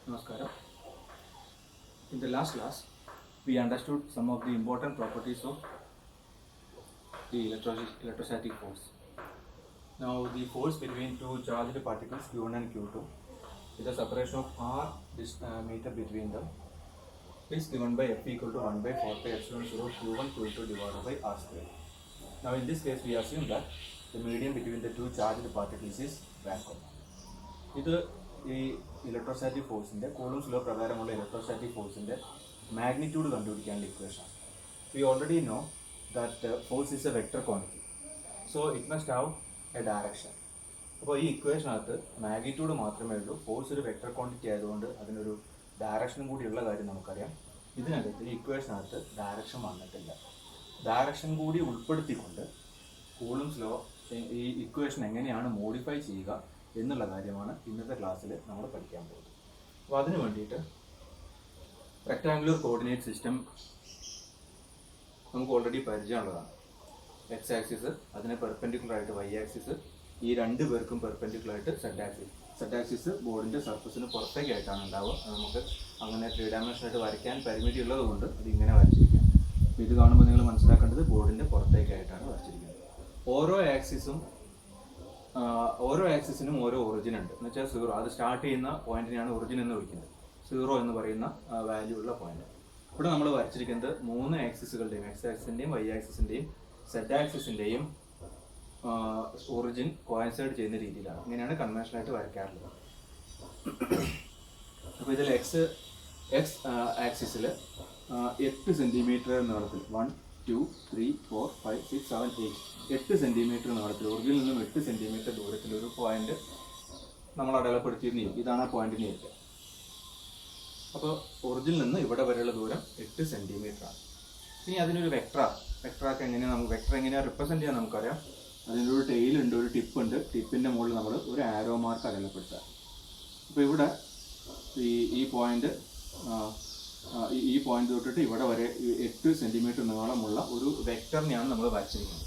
Namaskaram. In the last class, we understood some of the important properties of the electrostatic force. Now, the force between two charged particles Q1 and Q2 with a separation of r meter between them is given by F equal to 1 by 4 pi epsilon 0 Q1 Q2 divided by r square. Now, in this case, we assume that the medium between the two charged particles is vacuum. ഇത് ഈ electrostatic ഫോഴ്സിൻ്റെ Coulomb's law പ്രകാരമുള്ള electrostatic ഫോഴ്സിൻ്റെ magnitude കണ്ടുപിടിക്കാനുള്ള ഇക്വേഷനാണ്. We already know that force is a vector quantity, so it must have a direction. അപ്പോൾ ഈ ഇക്വേഷനകത്ത് magnitude മാത്രമേ ഉള്ളൂ. ഫോഴ്സ് ഒരു വെക്ടർ ക്വാണ്ടിറ്റി ആയതുകൊണ്ട് അതിനൊരു ഡയറക്ഷനും കൂടിയുള്ള കാര്യം നമുക്കറിയാം. ഇതിനകത്ത് ഈ ഇക്വേഷനകത്ത് ഡയറക്ഷൻ വന്നിട്ടില്ല. ഡയറക്ഷൻ കൂടി ഉൾപ്പെടുത്തിക്കൊണ്ട് കൂളംസ് ലോ ഈ ഇക്വേഷൻ എങ്ങനെയാണ് മോഡിഫൈ ചെയ്യുക എന്നുള്ള കാര്യമാണ് ഇന്നത്തെ ക്ലാസ്സിൽ നമ്മൾ പഠിക്കാൻ പോകുന്നത്. അപ്പോൾ അതിന് വേണ്ടിയിട്ട് റെക്ടാങ്കുലർ കോർഡിനേറ്റ് സിസ്റ്റം നമുക്ക് ഓൾറെഡി പരിചയമുള്ളതാണ്. എക്സ് ആക്സിസ്, അതിന് പെർപെൻഡിക്കുലർ ആയിട്ട് വൈ ആക്സിസ്, ഈ രണ്ട് പേർക്കും പെർപെൻഡിക്കുലർ ആയിട്ട് സെഡ് ആക്സിസ്. സെഡ് ആക്സിസ് ബോർഡിൻ്റെ സർഫസിന് പുറത്തേക്കായിട്ടാണ് ഉണ്ടാവുക. നമുക്ക് അങ്ങനെ 3 ഡയമെൻഷനായിട്ട് വരയ്ക്കാൻ പരിമിതി ഉള്ളതുകൊണ്ട് അത് ഇങ്ങനെ വരച്ചിരിക്കാം. അപ്പോൾ ഇത് കാണുമ്പോൾ നിങ്ങൾ മനസ്സിലാക്കേണ്ടത് ബോർഡിൻ്റെ പുറത്തേക്കായിട്ടാണ് വരച്ചിരിക്കുന്നത്. ഓരോ ആക്സിസിനും ഓരോ ഒറിജിൻ ഉണ്ട്. എന്ന് വെച്ചാൽ 0, അത് സ്റ്റാർട്ട് ചെയ്യുന്ന പോയിന്റിനെയാണ് ഒറിജിൻ എന്ന് വിളിക്കുന്നത്. 0 എന്ന് പറയുന്ന വാല്യൂ ഉള്ള പോയിന്റ്. ഇവിടെ നമ്മൾ വരച്ചിരിക്കുന്നത് 3 ആക്സിസുകളുടെയും, എക്സ് ആക്സിസിൻ്റെയും വൈ ആക്സിസിൻ്റെയും സെഡ് ആക്സിസിൻ്റെയും ഒറിജിൻ കോയിൻസൈഡ് ചെയ്യുന്ന രീതിയിലാണ്. ഇങ്ങനെയാണ് കൺവെൻഷനായിട്ട് വരയ്ക്കാറുള്ളത്. അപ്പോൾ ഇതിൽ എക്സ് ആക്സിസിൽ 8 സെൻറ്റിമീറ്റർ നീളത്തിൽ 1, 2, 3, 4, 5, 6, 7, 8 സെൻറ്റിമീറ്റർ നീളത്തിൽ, ഒറിജിനിൽ നിന്നും 8 സെൻറ്റിമീറ്റർ ദൂരത്തിൽ ഒരു പോയിന്റ് നമ്മൾ അടയാളപ്പെടുത്തിയിരുന്നു. ഇതാണ് ആ പോയിന്റിന് ഏരിയ. അപ്പോൾ ഒറിജിനിൽ നിന്ന് ഇവിടെ വരെയുള്ള ദൂരം 8 സെൻറ്റിമീറ്റർ ആണ്. ഇനി അതിനൊരു വെക്ടറാക്കി എങ്ങനെയാണ് റിപ്രസെൻറ്റ് ചെയ്യാൻ നമുക്കറിയാം. അതിൻ്റെ ഒരു ടെയിലുണ്ട്, ഒരു ടിപ്പുണ്ട്. ടിപ്പിൻ്റെ മുകളിൽ നമ്മൾ ഒരു ആരോ മാർക്ക് അടയാളപ്പെടുത്തുക. അപ്പോൾ ഇവിടെ ഈ പോയിന്റ് തൊട്ടിട്ട് ഇവിടെ വരെ 8 സെൻറ്റിമീറ്റർ നീളമുള്ള ഒരു വെക്ടറിനെയാണ് നമ്മൾ വരച്ചിരിക്കുന്നത്.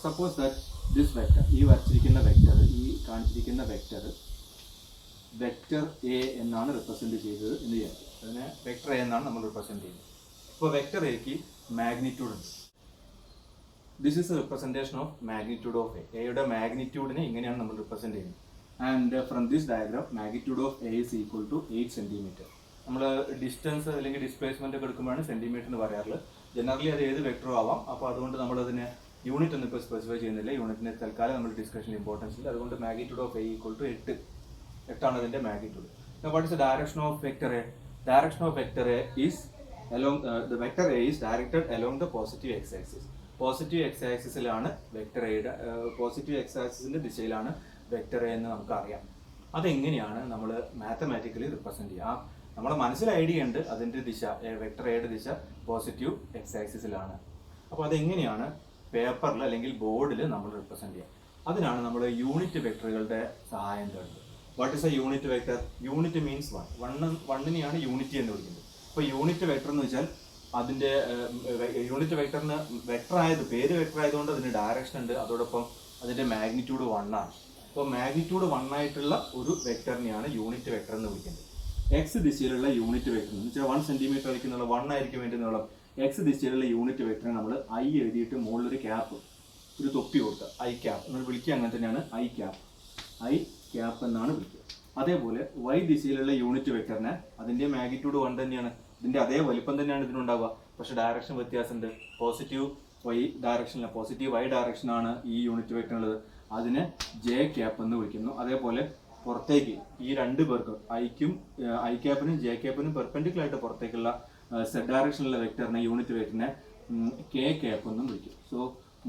സപ്പോസ് ദാറ്റ് ദിസ് വെക്ടർ, ഈ കാണിച്ചിരിക്കുന്ന വെക്ടർ എ എന്നാണ് റിപ്രസെൻറ്റ് ചെയ്തത് എന്ന് വിചാരിക്കും. അതിനെ വെക്ടർ എ എന്നാണ് നമ്മൾ റിപ്രസെൻറ്റ് ചെയ്യുന്നത്. ഇപ്പോൾ വെക്ടർ എക്ക് മാഗ്നിറ്റ്യൂഡ് ഉണ്ട്. This is a representation of magnitude of A. എയുടെ മാഗ്നിറ്റ്യൂഡിനെ ഇങ്ങനെയാണ് നമ്മൾ റിപ്രസെൻറ്റ് ചെയ്യുന്നത്. And from this diagram magnitude of A is equal to 8 centimetre. നമ്മൾ ഡിസ്റ്റൻസ് അല്ലെങ്കിൽ ഡിസ്പ്ലേസ്മെന്റ് ഒക്കെ എടുക്കുമ്പോഴാണ് സെന്റിമീറ്റർ എന്ന് പറയാറുള്ളത്. ജനറലി അത് ഏത് വെക്ടറും ആവാം. അപ്പോൾ അതുകൊണ്ട് നമ്മൾ അതിനെ യൂണിറ്റ് ഒന്നും ഇപ്പോൾ സ്പെസിഫൈ ചെയ്യുന്നില്ല. യൂണിറ്റിന് തൽക്കാലം നമ്മൾ ഡിസ്കഷൻ ഇമ്പോർട്ടൻസ് ഇല്ല. അതുകൊണ്ട് magnitude of A equal to 8 ആണ് അതിന്റെ magnitude. What is the direction of vector A? Direction of vector A is along the vector A is directed along the positive x axis. Positive x ആക്സിസിലാണ് vector എയുടെ positive x ആക്സിസിന്റെ ദിശയിലാണ് vector A എന്ന് നമുക്കറിയാം. അതെങ്ങനെയാണ് നമ്മൾ mathematically represent ചെയ്യുക? നമ്മുടെ മനസ്സിൽ ഐഡിയ ഉണ്ട്, അതിൻ്റെ ദിശ, വെക്ടർ എയുടെ ദിശ പോസിറ്റീവ് എക്സ് ആക്സിസിലാണ്. അപ്പോൾ അതെങ്ങനെയാണ് പേപ്പറിൽ അല്ലെങ്കിൽ ബോർഡിൽ നമ്മൾ റിപ്രസെന്റ് ചെയ്യുക? അതിനാണ് നമ്മൾ യൂണിറ്റ് വെക്ടറുകളുടെ സഹായം തേടുന്നത്. What is a unit vector? Unit means 1നെയാണ് യൂണിറ്റ് എന്ന് വിളിക്കുന്നത്. ഇപ്പോൾ യൂണിറ്റ് വെക്ടർ എന്ന് വെച്ചാൽ അതിൻ്റെ യൂണിറ്റ് വെക്ടറിന് പേര് വെക്ടർ ആയതുകൊണ്ട് അതിന് ഡയറക്ഷൻ ഉണ്ട്, അതോടൊപ്പം അതിൻ്റെ മാഗ്നിറ്റ്യൂഡ് 1 ആണ്. അപ്പോൾ മാഗ്നിറ്റ്യൂഡ് 1 ആയിട്ടുള്ള ഒരു വെക്ടറിനെയാണ് യൂണിറ്റ് വെക്ടർ എന്ന് വിളിക്കുന്നത്. എക്സ് ദിശയിലുള്ള യൂണിറ്റ് വെക്ടർ എന്ന് വെച്ചാൽ 1 സെൻറ്റിമീറ്റർ ആയിരിക്കും 1 ആയിരിക്കും വേണ്ടി നീളം. എക്സ് ദിശയിലുള്ള യൂണിറ്റ് വെക്ടറിനെ നമ്മൾ ഐ എഴുതിയിട്ട് മുകളിലൊരു ക്യാപ്പ്, ഒരു തൊപ്പി കൊടുക്കുക, ഐ ക്യാപ്പ്. നമ്മൾ വിളിക്കുക അങ്ങനെ തന്നെയാണ്, ഐ ക്യാപ്പ് എന്നാണ് വിളിക്കുക. അതേപോലെ വൈ ദിശയിലുള്ള യൂണിറ്റ് വെക്ടറിനെ അതിൻ്റെ മാഗ്നിറ്റ്യൂഡ് 1 തന്നെയാണ്, ഇതിൻ്റെ അതേ വലിപ്പം തന്നെയാണ് ഇതിനുണ്ടാവുക. പക്ഷേ ഡയറക്ഷൻ വ്യത്യാസമുണ്ട്. പോസിറ്റീവ് വൈ ഡയറക്ഷനാണ് ഈ യൂണിറ്റ് വെക്ടറിനുള്ളത്. അതിനെ ജെ ക്യാപ്പ് എന്ന് വിളിക്കുന്നു. അതേപോലെ പുറത്തേക്ക് ഈ 2 പേർക്കും ഐ ക്യാപ്പിനും ജെ ക്യാപ്പിനും പെർപെൻഡിക്കുലർ ആയിട്ട് പുറത്തേക്കുള്ള സെഡ് ഡയറക്ഷനിലുള്ള വെക്ടറിനെ യൂണിറ്റ് വെക്ടറിനെ കെ ക്യാപ്പ് എന്നും വിളിക്കും. സോ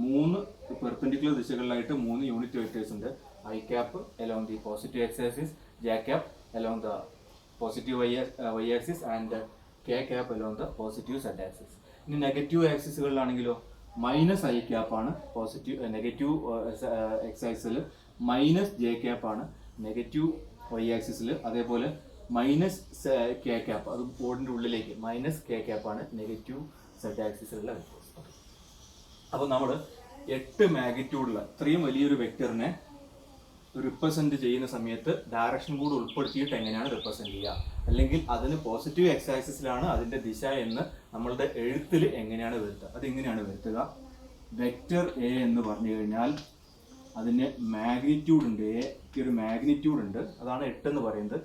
3 പെർപെൻഡിക്കുലർ ദിശകളിലായിട്ട് 3 യൂണിറ്റ് വെക്ടേഴ്സ് ഉണ്ട്. I cap along the positive X axis, J cap along the positive Y axis and K cap along the positive Z axis. ഇനി നെഗറ്റീവ് ആക്സിസുകളിലാണെങ്കിലോ minus I ക്യാപ്പാണ് negative X ആക്സിസിൽ, minus J ക്യാപ്പാണ് negative Y ആക്സിസിൽ, അതേപോലെ minus K cap, അത് ബോർഡിൻ്റെ ഉള്ളിലേക്ക് മൈനസ് കെ ക്യാപ്പാണ് നെഗറ്റീവ് സെഡ് ആക്സിസിലുള്ള വെക്ടേഴ്സ്. അപ്പോൾ നമ്മൾ 8 മാഗ്നിറ്റ്യൂഡുള്ള ഇത്രയും വലിയൊരു വെക്ടറിനെ റിപ്രസെന്റ് ചെയ്യുന്ന സമയത്ത് ഡയറക്ഷൻ കൂടെ ഉൾപ്പെടുത്തിയിട്ട് എങ്ങനെയാണ് റിപ്രസെന്റ് ചെയ്യുക, അല്ലെങ്കിൽ അതിന് പോസിറ്റീവ് എക്സ് ആക്സിസിലാണ് അതിന്റെ ദിശ എന്ന് നമ്മളുടെ എഴുത്തിൽ എങ്ങനെയാണ് വരുത്തുക. അതെങ്ങനെയാണ് വരുത്തുക? വെക്റ്റർ എ എന്ന് പറഞ്ഞു കഴിഞ്ഞാൽ അതിന് മാഗ്നിറ്റ്യൂഡ് ഉണ്ട്, എക്ക് ഒരു മാഗ്നിറ്റ്യൂഡ് ഉണ്ട്, അതാണ് 8 എന്ന് പറയുന്നത്.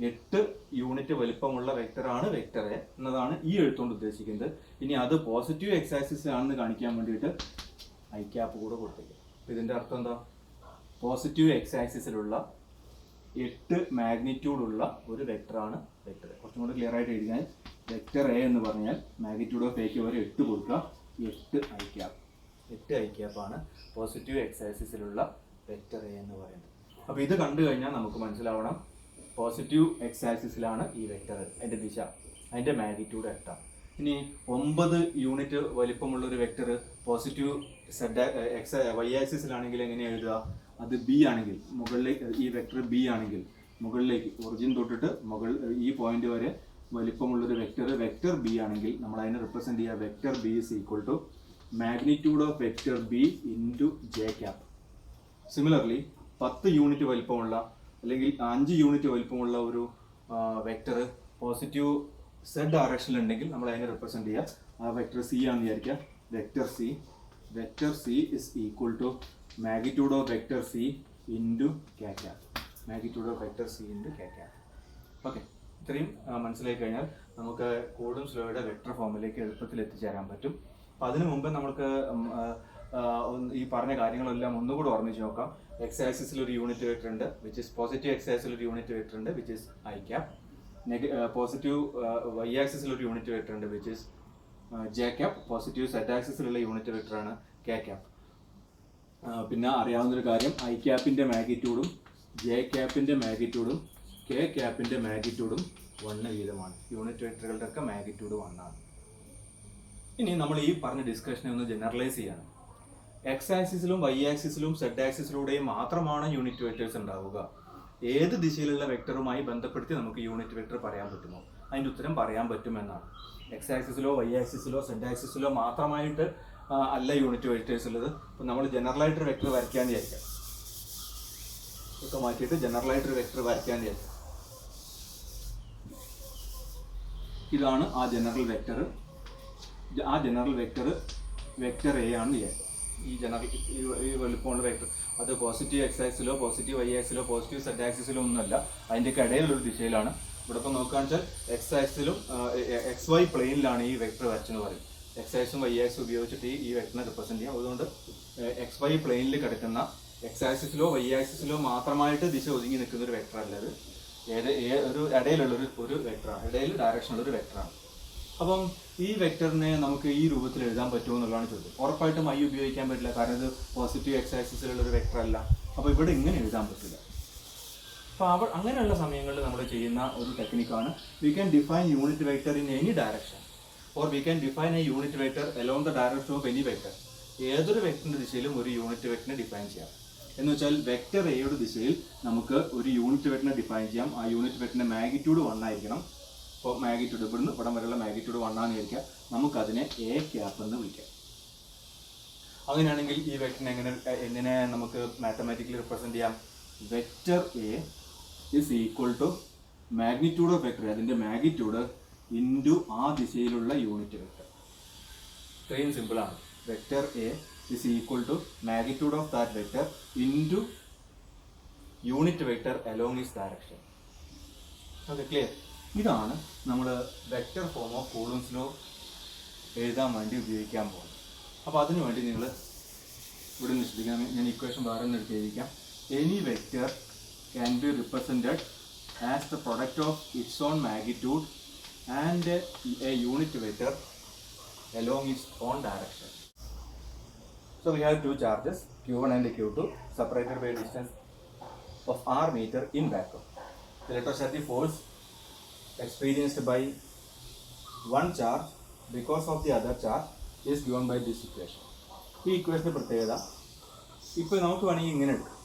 8 യൂണിറ്റ് വലിപ്പമുള്ള വെക്ടറാണ് വെക്ടർ എ എന്നതാണ് ഈ എഴുത്തുകൊണ്ട് ഉദ്ദേശിക്കുന്നത്. ഇനി അത് പോസിറ്റീവ് എക്സ് ആക്സിസിലാണെന്ന് കാണിക്കാൻ വേണ്ടിയിട്ട് ഐ ക്യാപ്പ് കൂടെ കൊടുത്തേക്കും. ഇതിന്റെ അർത്ഥം എന്താ? പോസിറ്റീവ് എക്സ് ആക്സിസിലുള്ള 8 മാഗ്നിറ്റ്യൂഡുള്ള ഒരു വെക്ടറാണ് വെക്ടർ. കുറച്ചും കൂടി ക്ലിയർ ആയിട്ട് എഴുതിയാൽ വെക്ടർ എ എന്ന് പറഞ്ഞാൽ മാഗ്നിറ്റ്യൂഡ് ഓഫ് എക്ക് വരെ 8 കൊടുക്കുക, 8 ഐ ക്യാപ്പ്. 8 ഐ ക്യാപ്പാണ് പോസിറ്റീവ് എക്സ് ആക്സിസിലുള്ള വെക്ടർ എ എന്ന് പറയുന്നത്. അപ്പോൾ ഇത് കണ്ടു കഴിഞ്ഞാൽ നമുക്ക് മനസ്സിലാവണം പോസിറ്റീവ് എക്സ് ആക്സിസിലാണ് ഈ വെക്ടർ, അതിൻ്റെ ദിശ, അതിൻ്റെ മാഗ്നിറ്റ്യൂഡ് 8. ഇനി 9 യൂണിറ്റ് വലിപ്പമുള്ള ഒരു vector positive Z X Y ആക്സിസിലാണെങ്കിൽ എങ്ങനെ എഴുതുക? അത് ബി ആണെങ്കിൽ മുകളിലേക്ക്, ഈ വെക്ടർ ബി ആണെങ്കിൽ മുകളിലേക്ക് ഒറിജിൻ തൊട്ടിട്ട് ഈ പോയിന്റ് വരെ വലിപ്പമുള്ളൊരു വെക്ടർ ബി ആണെങ്കിൽ നമ്മൾ അതിനെ റിപ്രസെന്റ് ചെയ്യുക vector B is equal to magnitude of vector B into J cap. Similarly 10 unit വലിപ്പമുള്ള അല്ലെങ്കിൽ 5 യൂണിറ്റ് വലിപ്പമുള്ള ഒരു വെക്ടർ പോസിറ്റീവ് സെഡ് ഡയറക്ഷനിൽ ഉണ്ടെങ്കിൽ നമ്മൾ അതിനെ റിപ്രസെന്റ് ചെയ്യുക ആ വെക്ടർ സി ആണെന്ന് വിചാരിക്കുക. Vector C is equal to magnitude of vector C into K cap. Magnitude of vector C into K cap. Okay, ഇത്രയും മനസ്സിലാക്കി കഴിഞ്ഞാൽ നമുക്ക് കൂളും സ്ലോയുടെ വെക്ടർ ഫോമിലേക്ക് എളുപ്പത്തിൽ എത്തിച്ചേരാൻ പറ്റും. അപ്പോൾ അതിനു മുമ്പ് നമുക്ക് ഈ പറഞ്ഞ കാര്യങ്ങളെല്ലാം ഒന്നുകൂടി ഓർമ്മിച്ച് നോക്കാം. എക്സ് ആക്സിസിൽ ഒരു യൂണിറ്റ് വെക്ടർ ഉണ്ട് വിച്ച് ഇസ് പോസിറ്റീവ് എക്സ് ആക്സിൽ ഒരു യൂണിറ്റ് വെക്ടർ ഉണ്ട് which is I cap. Positive Y ആക്സിസിൽ ഒരു യൂണിറ്റ് വെക്ടർ ഉണ്ട് which is J cap. Positive Z ആക്സിസിലുള്ള യൂണിറ്റ് വെക്ടറാണ് കെ ക്യാപ്പ്. പിന്നെ അറിയാവുന്നൊരു കാര്യം, ഐ ക്യാപ്പിൻ്റെ മാഗ്നിറ്റ്യൂഡും ജെ ക്യാപ്പിൻ്റെ മാഗ്നിറ്റ്യൂഡും കെ ക്യാപ്പിൻ്റെ മാഗ്നിറ്റ്യൂഡും 1 വീതമാണ്. യൂണിറ്റ് വെക്ടറുകളുടെ ഒക്കെ മാഗ്നിറ്റ്യൂഡ് 1 ആണ്. ഇനി നമ്മൾ ഈ പറഞ്ഞ ഡിസ്കഷനെ ഒന്ന് ജനറലൈസ് ചെയ്യണം. എക്സ് ആക്സിസിലും വൈ ആക്സിസിലും സെഡ് ആക്സിസിലൂടെയും മാത്രമാണ് യൂണിറ്റ് വെക്ടേഴ്സ് ഉണ്ടാവുക. ഏത് ദിശയിലുള്ള വെക്ടറുമായി ബന്ധപ്പെടുത്തി നമുക്ക് യൂണിറ്റ് വെക്ടർ പറയാൻ പറ്റുമോ? അതിൻ്റെ ഉത്തരം പറയാൻ പറ്റുമെന്നാണ്. എക്സ് ആക്സിസിലോ വൈ ആക്സിസിലോ സെഡ് ആക്സിസിലോ മാത്രമായിട്ട് അല്ല യൂണിറ്റ് വെക്ടേഴ്സ് ഉള്ളത്. അപ്പം നമ്മൾ ജനറലായിട്ടൊരു വെക്ടർ വരയ്ക്കാൻ വിചാരിക്കാം, ഒക്കെ മാറ്റിയിട്ട് ജനറലായിട്ടൊരു വെക്ടർ വരയ്ക്കാൻ വിചാരിക്കാം. ഇതാണ് ആ ജനറൽ വെക്ടർ. ആ ജനറൽ വെക്ടർ എ ആണെന്ന് വിചാരിക്കാം. ഈ വലുപ്പമുള്ള വെക്ടർ അത് പോസിറ്റീവ് എക്സ് ആക്സിലോ പോസിറ്റീവ് വൈ ആക്സിലോ പോസിറ്റീവ് സെഡ് ആക്സിസിലോ ഒന്നുമല്ല, അതിൻ്റെയൊക്കെ ഇടയിലുള്ളൊരു ദിശയിലാണ്. ഇവിടെ ഇപ്പോൾ നോക്കുകയാണെന്ന് വെച്ചാൽ എക്സ് ആക്സിലും എക്സ് വൈ പ്ലെയിനിലാണ് ഈ വെക്ടർ വരച്ചെന്ന് പറയും. എക്സ് ആക്സും വൈ ആക്സും ഉപയോഗിച്ചിട്ട് ഈ വെക്ടറിനെ റിപ്രസെന്റ് ചെയ്യാം. അതുകൊണ്ട് എക്സ് വൈ പ്ലെയിനിൽ കിടക്കുന്ന എക്സ് ആക്സിസിലോ വൈ ആക്സിസിലോ മാത്രമായിട്ട് ദിശ ഒതുങ്ങി നിൽക്കുന്ന ഒരു വെക്ടർ അല്ല, അത് ഒരു ഇടയിലുള്ളൊരു വെക്ടറാണ്, ഇടയിൽ ഡയറക്ഷനുള്ള ഒരു വെക്ടറാണ്. അപ്പം ഈ വെക്ടറിനെ നമുക്ക് ഈ രൂപത്തിൽ എഴുതാൻ പറ്റുമോ എന്നുള്ളതാണ് ചോദ്യം. ഉറപ്പായിട്ടും ഐ ഉപയോഗിക്കാൻ പറ്റില്ല, കാരണം ഇത് പോസിറ്റീവ് എക്സ് ആക്സിസിലുള്ള ഒരു വെക്ടർ അല്ല. അപ്പോൾ ഇവിടെ ഇങ്ങനെ എഴുതാൻ പറ്റില്ല. അപ്പോൾ അങ്ങനെയുള്ള സമയങ്ങളിൽ നമ്മൾ ചെയ്യുന്ന ഒരു ടെക്നിക്കാണ് we can define unit vector in any direction or we can define a unit vector along the direction of any vector. ഏതൊരു വെക്ടറിൻ്റെ ദിശയിലും ഒരു യൂണിറ്റ് വെക്ടറിനെ ഡിഫൈൻ ചെയ്യാം. എന്ന് വെച്ചാൽ വെക്ടർ എയുടെ ദിശയിൽ നമുക്ക് ഒരു യൂണിറ്റ് വെക്ടറിനെ ഡിഫൈൻ ചെയ്യാം. ആ യൂണിറ്റ് വെക്ടറിൻ്റെ മാഗ്നിറ്റ്യൂഡ് 1 ആയിരിക്കണം. അപ്പോൾ മാഗ്നിറ്റ്യൂഡ് ഇവിടുന്ന് ഇവിടം വരെയുള്ള മാഗ്നിറ്റ്യൂഡ് 1 ആണെന്ന് വിചാരിക്കാം. നമുക്കതിനെ എ ക്യാപ്പ് എന്ന് വിളിക്കാം. അങ്ങനെയാണെങ്കിൽ ഈ വെക്ടറിനെ എങ്ങനെ നമുക്ക് മാത്തമാറ്റിക്കലി റിപ്രസെന്റ് ചെയ്യാം? Vector A is equal to magnitude of vector, അതിൻ്റെ മാഗ്നിറ്റ്യൂഡ് ഇൻറ്റു ആ ദിശയിലുള്ള യൂണിറ്റ് വെക്ടർ. ഇത്രയും സിമ്പിളാണ്. Vector A is equal to magnitude of that vector into unit vector along is direction. Okay, clear? ഇതാണ് നമ്മൾ vector form of Coulomb's law എഴുതാൻ വേണ്ടി ഉപയോഗിക്കാൻ പോകുന്നത്. അപ്പോൾ അതിനു വേണ്ടി നിങ്ങൾ ഇവിടെ നിശ്ചയിക്കാം. ഞാൻ ഇക്വേഷൻ വേറെ ഒന്ന് എടുത്ത് എഴുതിക്കാം. Any vector can be represented as the product of its own magnitude and a unit vector along its own direction. So we have two charges, Q1 and Q2, separated by a distance of r meter in vacuum. The electrostatic force experienced by one charge because of the other charge is given by this equation. ഈ ഇക്വേഷൻ്റെ പ്രത്യേകത ഇപ്പോൾ നമുക്ക് വേണമെങ്കിൽ ഇങ്ങനെ എടുക്കാം.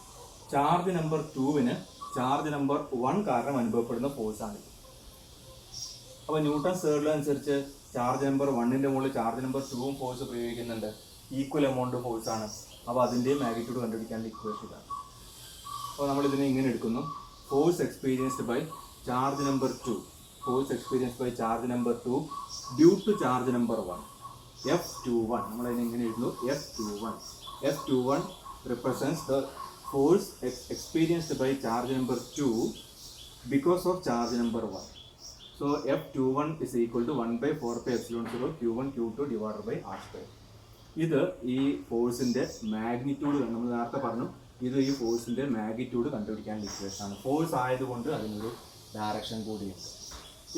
Charge number 2-ന് charge number 1 കാരണം അനുഭവപ്പെടുന്ന ഫോഴ്സാണ്. അപ്പോൾ ന്യൂട്ടൺസ് തേർഡ് ലോ അനുസരിച്ച് ചാർജ് നമ്പർ 1ൻ്റെ മുകളിൽ ചാർജ് നമ്പർ 2 ഫോഴ്സ് പ്രയോഗിക്കുന്നുണ്ട്. ഈക്വൽ എമൗണ്ട് ഫോഴ്സാണ്. അപ്പോൾ അതിൻ്റെയും മാഗ്നിറ്റ്യൂഡ് കണ്ടുപിടിക്കാനുള്ള ഇക്വേഷൻ ഇതാണ്. അപ്പോൾ നമ്മൾ ഇതിനെ ഇങ്ങനെ എടുക്കുന്നു, force experienced by charge number 2, force experienced by charge number 2 due to charge number 1, F21. നമ്മളതിനെ ഇങ്ങനെ എഴുതുന്നു, F21 represents the force experienced by charge number 2 because of charge number 1. So F21 is equal to 1 by 4 pi epsilon 0 Q1 Q2 divided by R square. ഇത് ഈ ഫോഴ്സിൻ്റെ magnitude, നമ്മൾ നേരത്തെ പറഞ്ഞു, ഇത് ഈ ഫോഴ്സിൻ്റെ മാഗ്നിറ്റ്യൂഡ് കണ്ടുപിടിക്കാനുള്ള ഇക്വേഷനാണ്. ഫോഴ്സ് ആയതുകൊണ്ട് അതിനൊരു ഡയറക്ഷൻ കൂടിയുണ്ട്.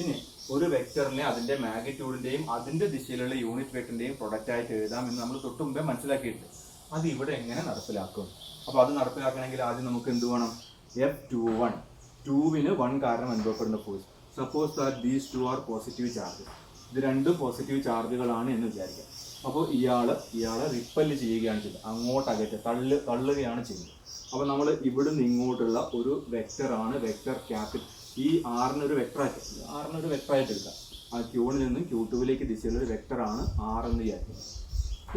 ഇനി ഒരു വെക്ടറിനെ അതിൻ്റെ മാഗ്നിറ്റ്യൂഡിൻ്റെയും അതിൻ്റെ ദിശയിലുള്ള യൂണിറ്റ് വെക്ടറിൻ്റെയും പ്രൊഡക്റ്റായിട്ട് എഴുതാമെന്ന് നമ്മൾ തൊട്ട് മുമ്പേ മനസ്സിലാക്കിയിട്ടുണ്ട്. അത് ഇവിടെ എങ്ങനെ നടപ്പിലാക്കും? അപ്പോൾ അത് നടപ്പിലാക്കണമെങ്കിൽ ആദ്യം നമുക്ക് എന്ത് വേണം? F21, 2വിന് 1 കാരണം അനുഭവപ്പെടുന്ന force. Suppose that these 2 are positive charges. ഇത് രണ്ടും പോസിറ്റീവ് ചാർജുകളാണ് എന്ന് വിചാരിക്കാം. അപ്പോൾ ഇയാളെ റിപ്പല് ചെയ്യുകയാണ് ചെയ്യുന്നത്, അങ്ങോട്ടകറ്റ് തള്ളുകയാണ് ചെയ്യുന്നത്. അപ്പോൾ നമ്മൾ ഇവിടുന്ന് ഇങ്ങോട്ടുള്ള ഒരു വെക്ടറാണ് വെക്ടർ ക്യാപിറ്റൽ. ഈ ആറിനൊരു വെക്ടറായിട്ട് എടുക്കാം. ആ ക്യൂണിൽ നിന്നും Q2വിലേക്ക് ദിശയിലൊരു വെക്ടറാണ് ആർ എന്ന് വിചാരിക്കുന്നത്.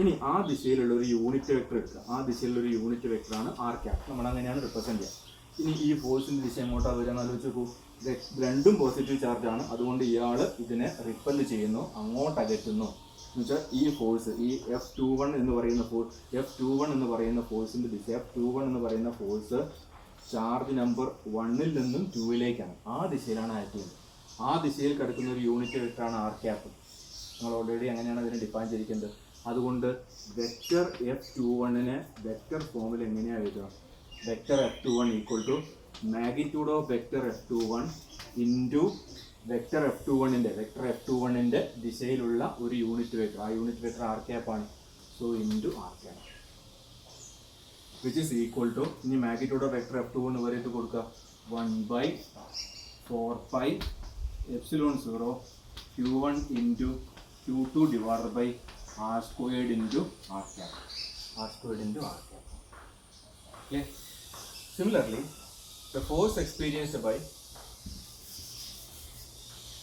ഇനി ആ ദിശയിലുള്ള ഒരു യൂണിറ്റ് വെക്ടർ എടുക്കുക. ആ ദിശയിലുള്ള ഒരു യൂണിറ്റ് വെക്ടറാണ് ആർ ക്യാപ്. നമ്മൾ അങ്ങനെയാണ് റിപ്രസെന്റ് ചെയ്യുക. ഇനി ഈ ഫോഴ്സിന്റെ ദിശ എങ്ങോട്ടാണ് വരിക എന്ന് ആലോചിച്ച് നോക്കൂ. രണ്ടും പോസിറ്റീവ് ചാർജാണ്, അതുകൊണ്ട് ഇയാൾ ഇതിനെ റിപ്പല് ചെയ്യുന്നു, അങ്ങോട്ട് അകറ്റുന്നു. എന്നുവെച്ചാൽ ഈ ഫോഴ്സ്, ഈ F21 എന്ന് പറയുന്ന ഫോഴ്സിന്റെ ദിശ, F21 എന്ന് പറയുന്ന ഫോഴ്സ് ചാർജ് നമ്പർ 1ൽ നിന്നും 2വിലേക്കാണ്. ആ ദിശയിലാണ് ആക്ട് ചെയ്യുന്നത്. ആ ദിശയിൽ കിടക്കുന്ന ഒരു യൂണിറ്റ് വെക്ടറാണ് ആർ ക്യാപ്. നമ്മൾ ഓൾറെഡി അങ്ങനെയാണ് അതിനെ ഡിഫൈൻ ചെയ്തിരിക്കുന്നത്. അതുകൊണ്ട് വെക്ടർ F21നെ വെക്ടർ ഫോമിൽ എങ്ങനെയാണ് എഴുതുക? Vector F21 equal to magnitude of vector F21 into vector F21ൻ്റെ ദിശയിലുള്ള ഒരു യൂണിറ്റ് വെക്ടർ. ആ യൂണിറ്റ് വെക്ടർ ആർ ക്യാപ്പാണ്. So into R cap which is equal to, ഇനി മാഗ്നിറ്റ്യൂഡ് ഓഫ് വെക്ടർ F21 വരെയിട്ട് കൊടുക്കുക, 1 by 4 pi epsilon 0 Q1 into Q2 divided by R squared into R cap. Okay. Similarly, the force experienced by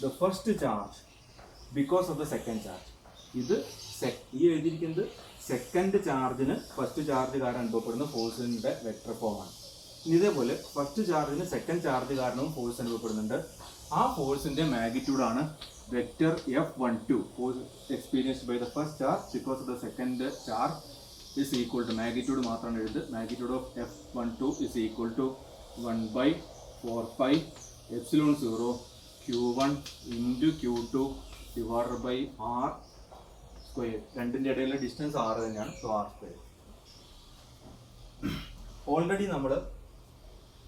the first charge because of the second charge. ഇത് ഈ എഴുതിയിരിക്കുന്നത് second ചാർജിന് first charge കാരണം അനുഭവപ്പെടുന്ന ഫോഴ്സിൻ്റെ vector ഫോമാണ്. ഇതേപോലെ first ചാർജിന് second charge കാരണവും force അനുഭവപ്പെടുന്നുണ്ട്. ആ ഫോഴ്സിൻ്റെ മാഗ്നിറ്റ്യൂഡാണ് vector F12, force experienced by the first charge because of the second charge is equal to, magnitude മാത്രമാണ് എഴുതുന്നത്, magnitude of F12 is equal to 1 by 4 pi epsilon 0 Q1 into Q2 divided by R square. രണ്ടിൻ്റെ ഇടയിലുള്ള distance R തന്നെയാണ്, so R square. Already നമ്മൾ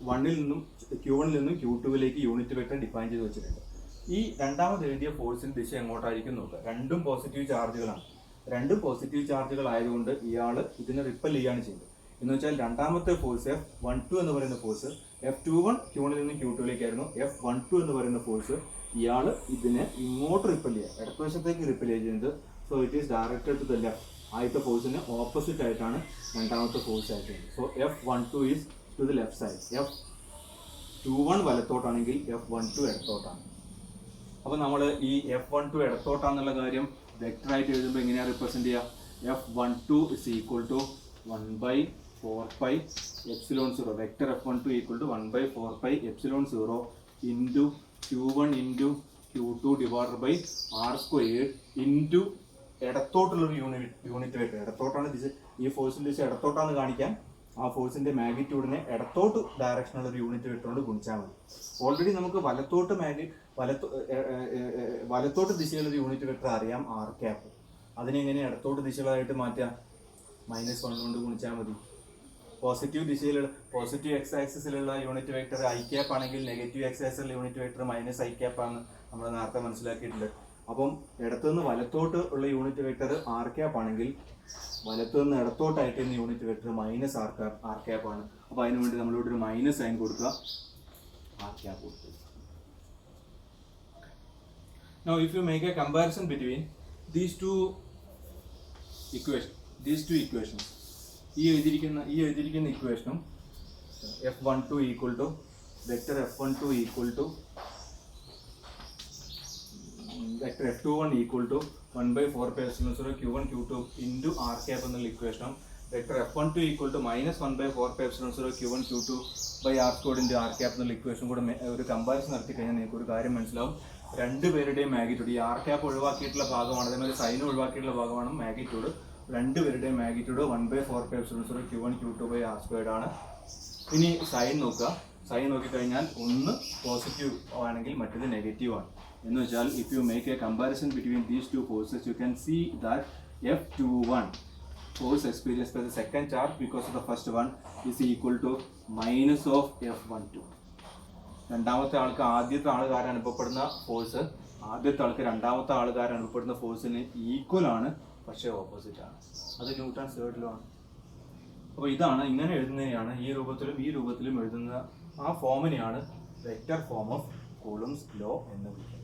Q1ൽ നിന്നും Q2വിലേക്ക് unit vector define ചെയ്ത് വെച്ചിട്ടുണ്ട്. ഈ രണ്ടാമത് എഴുതിയ ഫോഴ്സിൻ്റെ ദിശ എങ്ങോട്ടായിരിക്കും നോക്കുക. രണ്ടും പോസിറ്റീവ് ചാർജുകളാണ്. രണ്ടും പോസിറ്റീവ് ചാർജുകൾ ആയതുകൊണ്ട് ഇയാൾ ഇതിനെ റിപ്പൽ ചെയ്യാണ് ചെയ്യുന്നത്. എന്ന് വെച്ചാൽ രണ്ടാമത്തെ ഫോഴ്സ് F12 എന്ന് പറയുന്ന ഫോഴ്സ്, F21 Q1ൽ നിന്നും Q2വിലേക്കായിരുന്നു. F12 എന്ന് പറയുന്ന ഫോഴ്സ് ഇയാൾ ഇതിനെ ഇങ്ങോട്ട് റിപ്പൽ ചെയ്യുക, ഇടതുവശത്തേക്ക് റിപ്പൽ ചെയ്യുന്നത്. So it is directed to the left. ആദ്യത്തെ ഫോഴ്സിന് ഓപ്പോസിറ്റ് ആയിട്ടാണ് രണ്ടാമത്തെ ഫോഴ്സ് ആയിട്ടുള്ളത്. So F12 is to the left side, F21 വലത്തോട്ടാണെങ്കിൽ F12 ഇടത്തോട്ടാണ്. അപ്പോൾ നമ്മൾ ഈ F12 ഇടത്തോട്ടാന്നുള്ള കാര്യം വെക്ടറായിട്ട് എഴുതുമ്പോൾ എങ്ങനെയാണ് റിപ്രസെൻറ്റ് ചെയ്യുക? F12 is equal to 1 by 4 pi epsilon 0. Vector F12 equal to 1 by 4 pi epsilon 0 into Q1 into Q2 divided by R squared into ഇടത്തോട്ടുള്ളൊരു യൂണിറ്റ് വെക്ടർ. ഇടത്തോട്ടാണ് ദിശ, ഈ ഫോഴ്സിൻ്റെ ദിശ ഇടത്തോട്ടാണ് കാണിക്കാൻ ആ ഫോഴ്സിൻ്റെ മാഗ്നിറ്റ്യൂഡിനെ ഇടത്തോട്ട് ഡയറക്ഷനുള്ള ഒരു യൂണിറ്റ് വെക്ടർ കൊണ്ട് ഗുണിച്ചാൽ മതി. ഓൾറെഡി നമുക്ക് വലത്തോട്ട് ദിശയിലൊരു യൂണിറ്റ് വെക്ടർ അറിയാം, ആർ ക്യാപ്പ്. അതിനെങ്ങനെ ഇടത്തോട്ട് ദിശകളായിട്ട് മാറ്റാം? -1 കൊണ്ട് ഗുണിച്ചാൽ മതി. പോസിറ്റീവ് എക്സ് ആക്സിസിലുള്ള യൂണിറ്റ് വെക്ടർ ഐ ക്യാപ്പ് ആണെങ്കിൽ നെഗറ്റീവ് എക്സ് ആക്സിസിലുള്ള യൂണിറ്റ് വെക്ടർ -i ക്യാപ്പ് ആണ് നമ്മൾ നേരത്തെ മനസ്സിലാക്കിയിട്ടുണ്ട്. അപ്പം ഇടത്തുനിന്ന് വലത്തോട്ട് ഉള്ള യൂണിറ്റ് വെക്ടർ ആർ ക്യാപ്പ് ആണെങ്കിൽ വലത്തുനിന്ന് ഇടത്തോട്ടായിട്ട് യൂണിറ്റ് വെക്ടർ ആർ ക്യാപ്പ് ആണ്. അപ്പോൾ അതിനു വേണ്ടി നമ്മളിവിടെ ഒരു മൈനസ് സൈൻ കൊടുക്കുക, ആർ ക്യാപ്പ് കൊടുക്കുക. Now if you make a comparison between these two equations, ഈ എഴുതിയിരിക്കുന്ന ഇക്വേഷനും F12 equal to vector F12 equal to vector F21 equal to 1 by 4 pi epsilon 0 Q1 Q2 into R cap എന്നുള്ള ഇക്വേഷനും vector F12 equal to -1/4πε0 Q1 Q2 by R squared into R cap എന്നുള്ള equation കൂടെ ഒരു comparison നടത്തി കഴിഞ്ഞാൽ നിങ്ങൾക്ക് ഒരു കാര്യം മനസ്സിലാവും. രണ്ടുപേരുടെയും മാഗ്നിറ്റ്യൂഡ്, ഈ ആർ ക്യാപ് ഒഴിവാക്കിയിട്ടുള്ള ഭാഗമാണ്, അതേമാതിരി സൈൻ ഒഴിവാക്കിയിട്ടുള്ള ഭാഗമാണ് മാഗ്നിറ്റ്യൂഡ്. രണ്ടുപേരുടെയും magnitude 1/4πε0 Q1 Q2 by R squared ആണ്. ഇനി സൈൻ നോക്കുക. സൈൻ നോക്കിക്കഴിഞ്ഞാൽ ഒന്ന് പോസിറ്റീവ് ആണെങ്കിൽ മറ്റേത് നെഗറ്റീവ് ആണ്. എന്ന് വെച്ചാൽ if you make a comparison between these two forces you can see that F21 force experienced by the second charge because of the first one is equal to minus of F12. രണ്ടാമത്തെ ആൾക്ക് ആദ്യത്തെ ആൾ കാരണം അനുഭവപ്പെടുന്ന force ആദ്യത്തെ ആൾക്ക് രണ്ടാമത്തെ ആൾ കാരണം അനുഭവപ്പെടുന്ന ഫോഴ്സിന് ഈക്വൽ ആണ്, പക്ഷേ ഓപ്പോസിറ്റ് ആണ്. അത് ന്യൂട്ടൺസ് തേർഡിലുമാണ്. അപ്പോൾ ഇതാണ്, ഇങ്ങനെ എഴുതുന്നതിനെയാണ് ഈ രൂപത്തിലും എഴുതുന്ന ആ ഫോമിനെയാണ് vector form of Coulomb's law എന്ന് വിളിക്കുന്നത്.